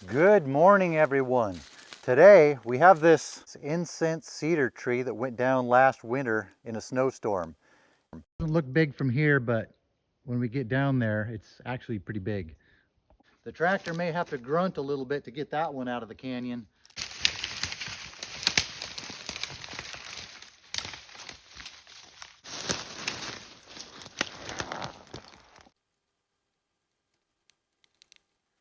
Good morning, everyone. Today we have this incense cedar tree that went down last winter in a snowstorm. It doesn't look big from here, but when we get down there, it's actually pretty big. The tractor may have to grunt a little bit to get that one out of the canyon.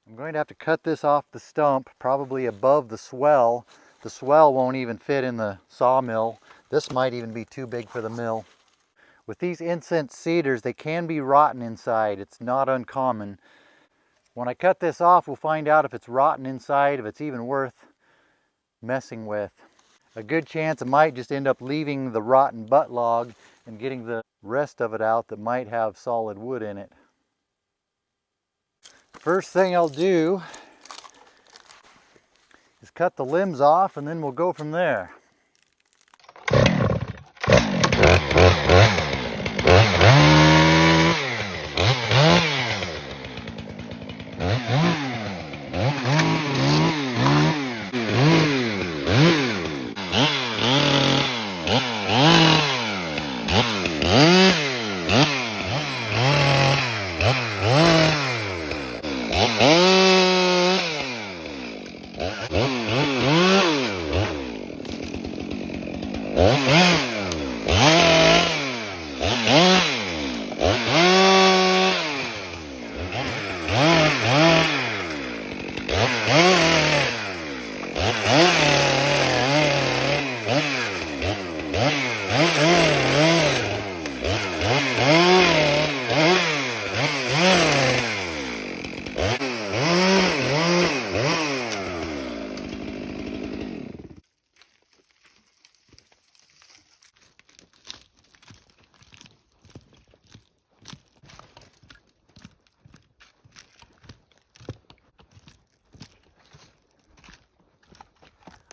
I'm going to have to cut this off the stump, probably above the swell. The swell won't even fit in the sawmill. This might even be too big for the mill. With these incense cedars, they can be rotten inside. It's not uncommon. When I cut this off, we'll find out if it's rotten inside, if it's even worth messing with. A good chance it might just end up leaving the rotten butt log and getting the rest of it out that might have solid wood in it. First thing I'll do is cut the limbs off, and then we'll go from there.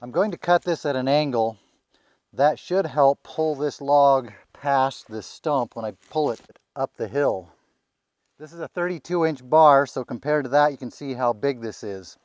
I'm going to cut this at an angle. That should help pull this log past this stump when I pull it up the hill. This is a 32-inch bar, so compared to that, you can see how big this is.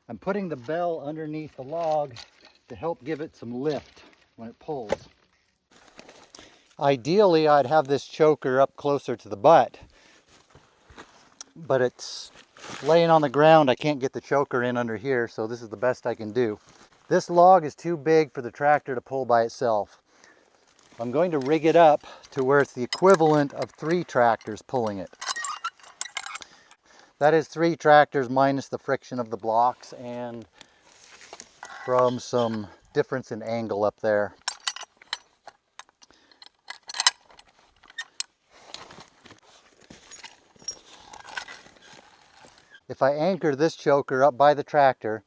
I'm putting the bell underneath the log to help give it some lift when it pulls. Ideally, I'd have this choker up closer to the butt, but it's laying on the ground. I can't get the choker in under here, so this is the best I can do. This log is too big for the tractor to pull by itself. I'm going to rig it up to where it's the equivalent of 3 tractors pulling it. That is 3 tractors minus the friction of the blocks and from some difference in angle up there. If I anchor this choker up by the tractor,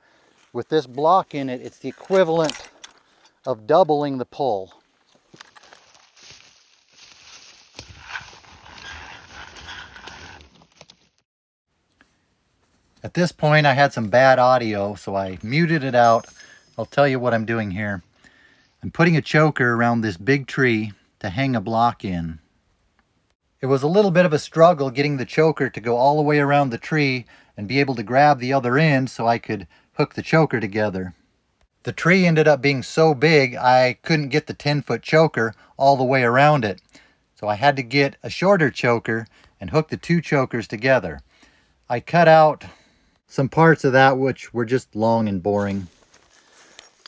with this block in it, it's the equivalent of doubling the pull. At this point I had some bad audio, so I muted it out. I'll tell you what I'm doing here. I'm putting a choker around this big tree to hang a block in. It was a little bit of a struggle getting the choker to go all the way around the tree and be able to grab the other end so I could hook the choker together. The tree ended up being so big I couldn't get the 10-foot choker all the way around it. So I had to get a shorter choker and hook the 2 chokers together. I cut out some parts of that which were just long and boring.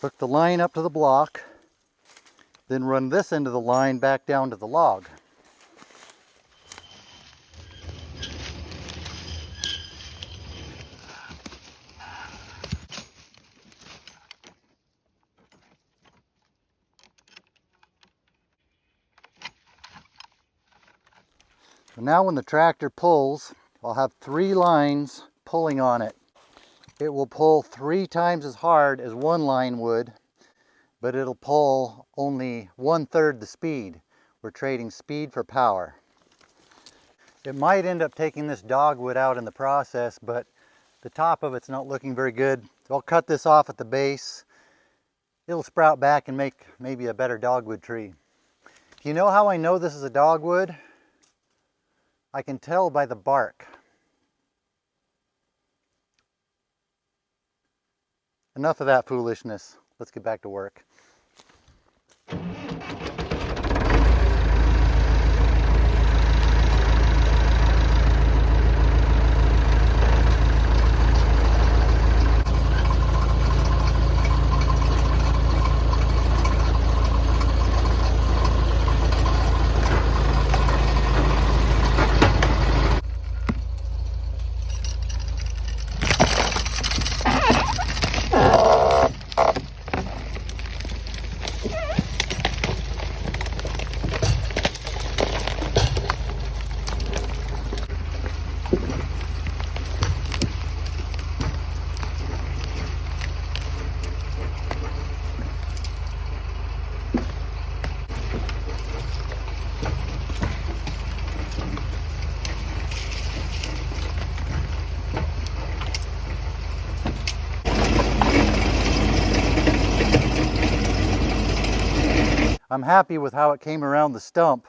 Hook the line up to the block, then run this end of the line back down to the log. So now when the tractor pulls, I'll have 3 lines pulling on it. It will pull 3 times as hard as one line would, but it'll pull only 1/3 the speed. We're trading speed for power. It might end up taking this dogwood out in the process, but the top of it's not looking very good. So I'll cut this off at the base. It'll sprout back and make maybe a better dogwood tree. You know how I know this is a dogwood? I can tell by the bark. Enough of that foolishness. Let's get back to work. I'm happy with how it came around the stump,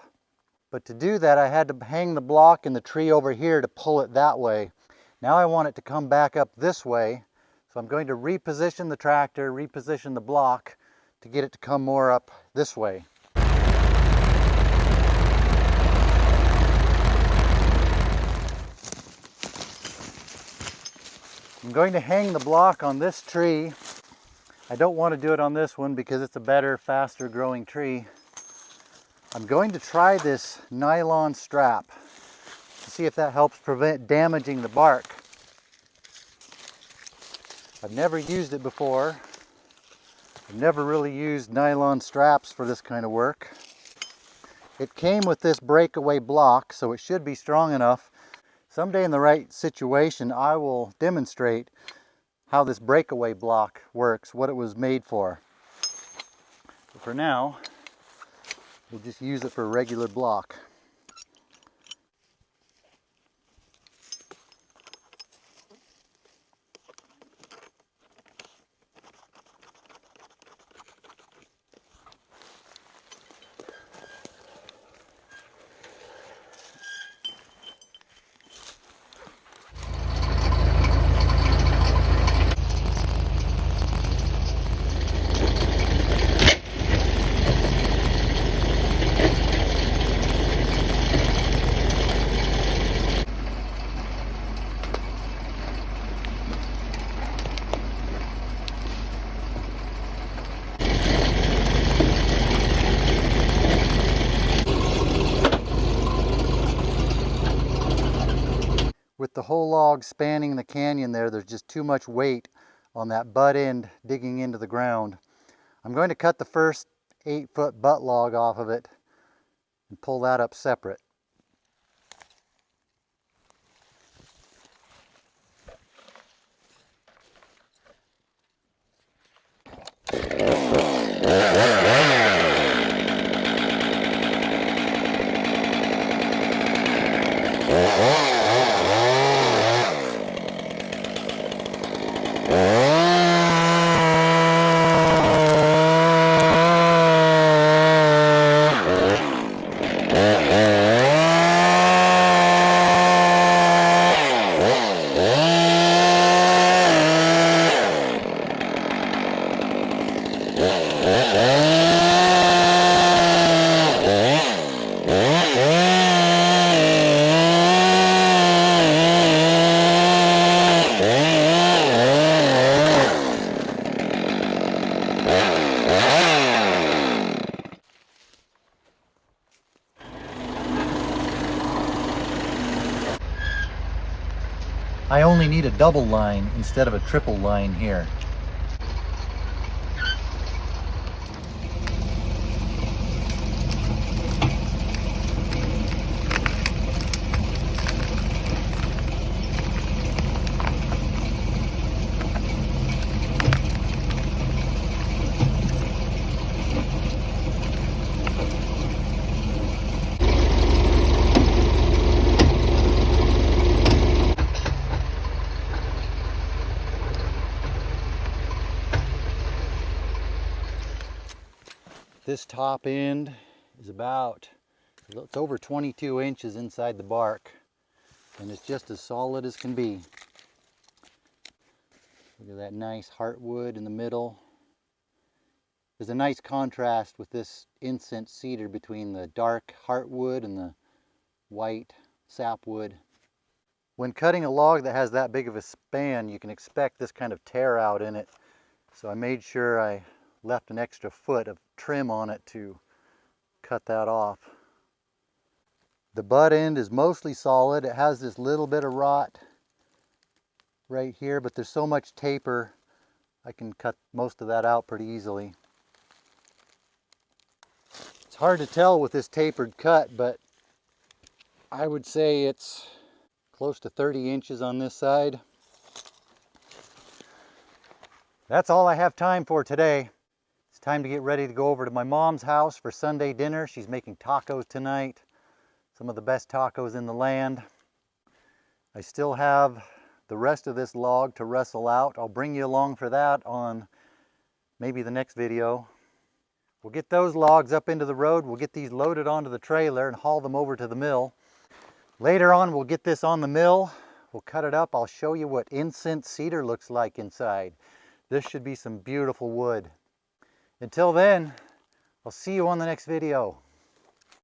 but to do that I had to hang the block in the tree over here to pull it that way. Now I want it to come back up this way, so I'm going to reposition the tractor, reposition the block to get it to come more up this way. I'm going to hang the block on this tree. I don't want to do it on this one because it's a better, faster growing tree. I'm going to try this nylon strap to see if that helps prevent damaging the bark. I've never used it before. I've never really used nylon straps for this kind of work. It came with this breakaway block, so it should be strong enough. Someday in the right situation, I will demonstrate how this breakaway block works, what it was made for. But for now, we'll just use it for a regular block. with the whole log spanning the canyon there's just too much weight on that butt end digging into the ground. I'm going to cut the first 8-foot butt log off of it and pull that up separate. I only need a double line instead of a triple line here. This top end is it's over 22 inches inside the bark, and it's just as solid as can be. Look at that nice heartwood in the middle. There's a nice contrast with this incense cedar between the dark heartwood and the white sapwood. When cutting a log that has that big of a span, you can expect this kind of tear out in it. So I made sure I left an extra foot of trim on it to cut that off. The butt end is mostly solid. It has this little bit of rot right here, but there's so much taper I can cut most of that out pretty easily. It's hard to tell with this tapered cut, but I would say it's close to 30 inches on this side. That's all I have time for today. It's time to get ready to go over to my mom's house for Sunday dinner. She's making tacos tonight. Some of the best tacos in the land. I still have the rest of this log to wrestle out. I'll bring you along for that on maybe the next video. We'll get those logs up into the road. We'll get these loaded onto the trailer and haul them over to the mill. Later on, we'll get this on the mill. We'll cut it up. I'll show you what incense cedar looks like inside. This should be some beautiful wood. Until then, I'll see you on the next video.